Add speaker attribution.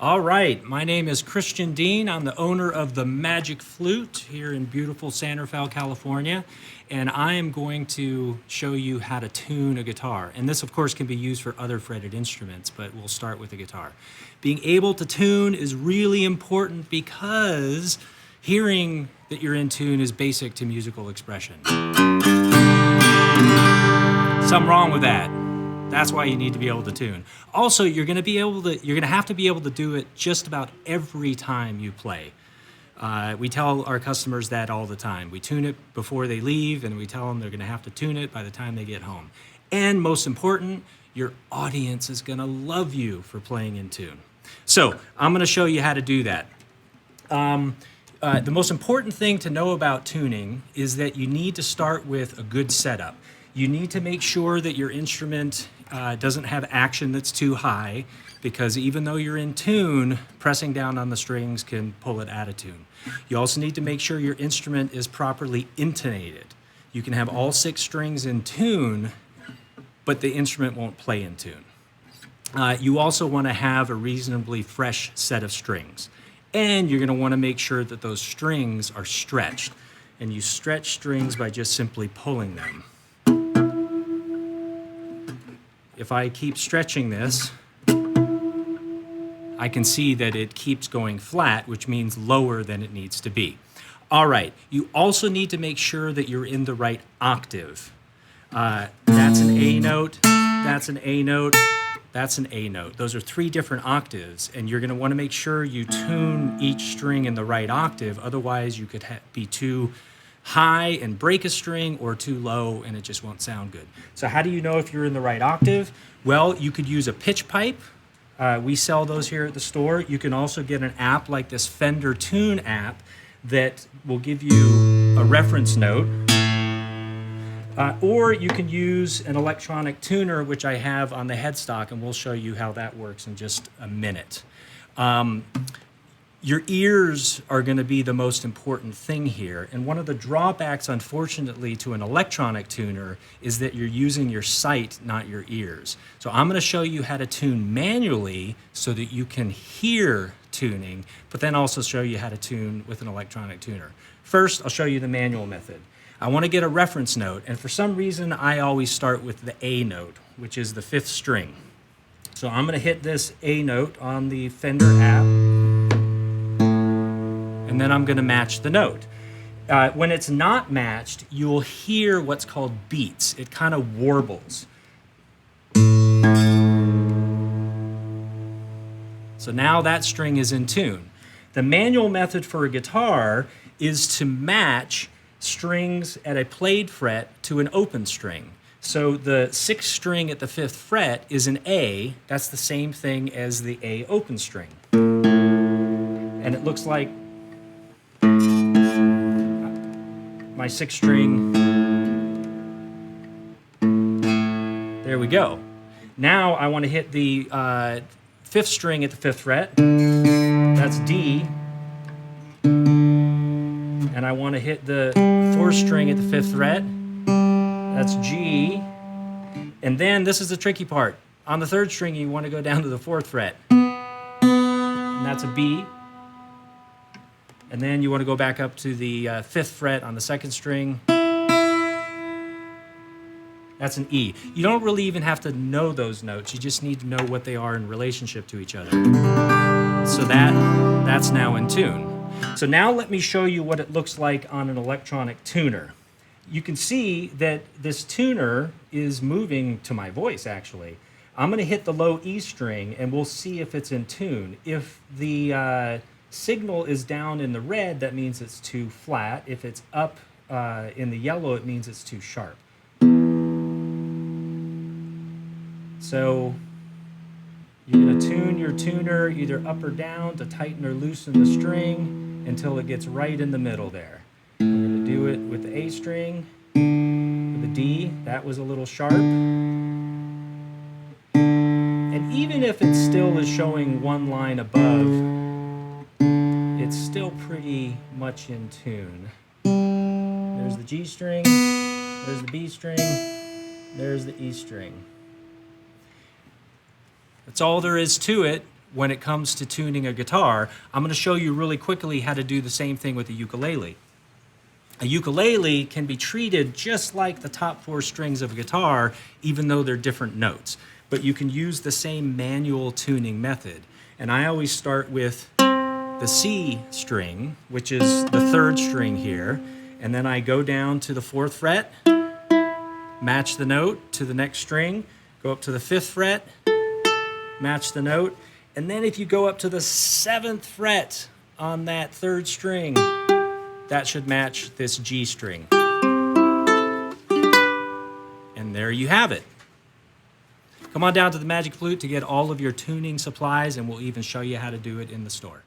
Speaker 1: All right, my name is Christian Dean. I'm the owner of the Magic Flute here in beautiful San Rafael, California, and I am going to show you how to tune a guitar. And this, of course, can be used for other fretted instruments, but we'll start with the guitar. Being able to tune is really important because hearing that you're in tune is basic to musical expression. Something wrong with that. That's why you need to be able to tune. Also, you're going to have to be able to do it just about every time you play. We tell our customers that all the time. We tune it before they leave, and we tell them they're going to have to tune it by the time they get home. And most important, your audience is going to love you for playing in tune. So I'm going to show you how to do that. The most important thing to know about tuning is that you need to start with a good setup. You need to make sure that your instrument doesn't have action that's too high, because even though you're in tune, pressing down on the strings can pull it out of tune. You also need to make sure your instrument is properly intonated. You can have all 6 strings in tune, but the instrument won't play in tune. You also want to have a reasonably fresh set of strings. And you're going to want to make sure that those strings are stretched. And you stretch strings by just simply pulling them. If I keep stretching this, I can see that it keeps going flat, which means lower than it needs to be. All right, you also need to make sure that you're in the right octave. That's an A note, that's an A note, that's an A note. Those are 3 different octaves, and you're going to want to make sure you tune each string in the right octave. Otherwise, you could be too high and break a string, or too low and it just won't sound good. So how do you know if you're in the right octave? Well, you could use a pitch pipe. We sell those here at the store. You can also get an app like this Fender Tune app that will give you a reference note. Or you can use an electronic tuner, which I have on the headstock, and we'll show you how that works in just a minute. Your ears are going to be the most important thing here, and one of the drawbacks, unfortunately, to an electronic tuner is that you're using your sight, not your ears. So I'm going to show you how to tune manually so that you can hear tuning, but then also show you how to tune with an electronic tuner. First, I'll show you the manual method. I want to get a reference note, and for some reason I always start with the A note, which is the 5th string. So I'm going to hit this A note on the Fender app, and then I'm going to match the note. When it's not matched, you'll hear what's called beats. It kind of warbles. So now that string is in tune. The manual method for a guitar is to match strings at a played fret to an open string. So the 6th string at the 5th fret is an A. That's the same thing as the A open string. And it looks like my 6th string. There we go. Now I want to hit the 5th string at the 5th fret. That's D. And I want to hit the 4th string at the 5th fret. That's G. And then this is the tricky part. On the 3rd string, you want to go down to the 4th fret. And that's a B. And then you want to go back up to the 5th fret on the 2nd string. That's an E. You don't really even have to know those notes. You just need to know what they are in relationship to each other. So that's now in tune. So now let me show you what it looks like on an electronic tuner. You can see that this tuner is moving to my voice, actually. I'm going to hit the low E string, and we'll see if it's in tune. If the signal is down in the red, that means it's too flat. If it's up in the yellow, it means it's too sharp. So you're going to tune your tuner either up or down to tighten or loosen the string until it gets right in the middle there. I'm going to do it with the A string, with the D. That was a little sharp. And even if it still is showing one line above, it's still pretty much in tune. There's the G string, there's the B string, there's the E string. That's all there is to it. when it comes to tuning a guitar, I'm going to show you really quickly how to do the same thing with a ukulele. A ukulele can be treated just like the top 4 strings of a guitar, even though they're different notes. But you can use the same manual tuning method. And I always start with the C string, which is the 3rd string here. And then I go down to the 4th fret, match the note to the next string, go up to the 5th fret, match the note. And then if you go up to the 7th fret on that 3rd string, that should match this G string. And there you have it. Come on down to the Magic Flute to get all of your tuning supplies, and we'll even show you how to do it in the store.